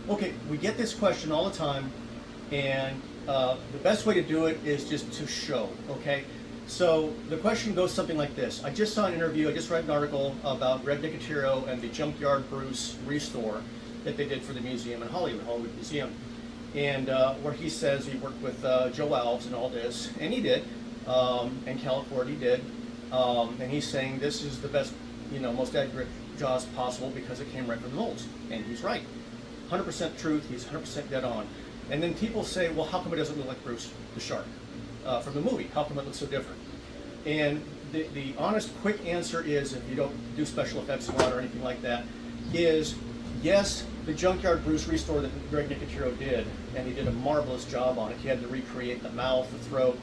Okay, we get this question all the time, and the best way to do it is just to show, okay? So the question goes something like this. I just saw an interview, I just read an article about Greg Nicotero and the Junkyard Bruce restore that they did for the museum in Hollywood Museum. And where he says he worked with Joe Alves and all this, and he did, and California he did, and he's saying this is the best, most accurate Jaws possible because it came right from the molds, and he's right. 100% truth, he's 100% dead on. And then people say, well, how come it doesn't look like Bruce the shark from the movie? How come it looks so different? And the honest, quick answer is, if you don't do special effects a lot or anything like that, is yes, the Junkyard Bruce restore that Greg Nicotero did, and he did a marvelous job on it. He had to recreate the mouth, the throat,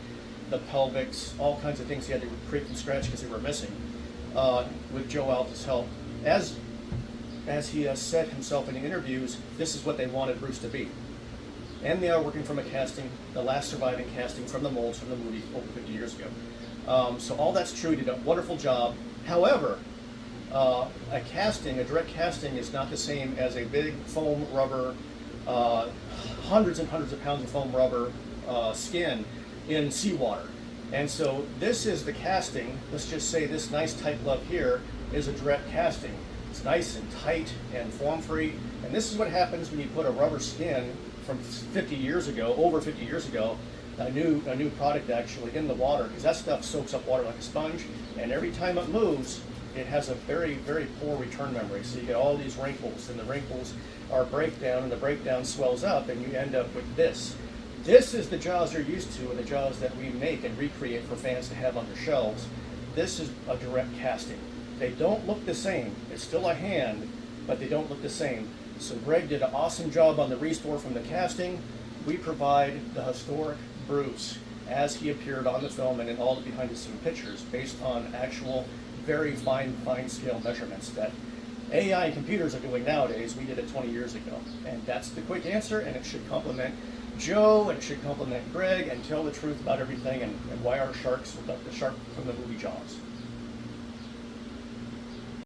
the pelvics, all kinds of things he had to recreate from scratch because they were missing, with Joe Alves' help. As he has said himself in the interviews, this is what they wanted Bruce to be. And they are working from a casting, the last surviving casting from the molds from the movie over 50 years ago. So all that's true. He did a wonderful job. However, a direct casting is not the same as a big foam rubber, hundreds and hundreds of pounds of foam rubber skin in seawater. And so this is the casting. Let's just say this nice tight glove here is a direct casting. It's nice and tight and form-free. And this is what happens when you put a rubber skin from 50 years ago, over 50 years ago, a new product actually in the water, because that stuff soaks up water like a sponge, and every time it moves, it has a very, very poor return memory. So you get all these wrinkles, and the wrinkles are breakdown, and the breakdown swells up, and you end up with this. This is the Jaws you're used to, and the Jaws that we make and recreate for fans to have on their shelves. This is a direct casting. They don't look the same. It's still a hand, but they don't look the same. So Greg did an awesome job on the restore from the casting. We provide the historic Bruce as he appeared on the film and in all the behind-the-scenes pictures based on actual, very fine scale measurements that AI and computers are doing nowadays. We did it 20 years ago. And that's the quick answer, and it should complement Joe, and it should complement Greg, and tell the truth about everything and why our sharks look like the shark from the movie Jaws.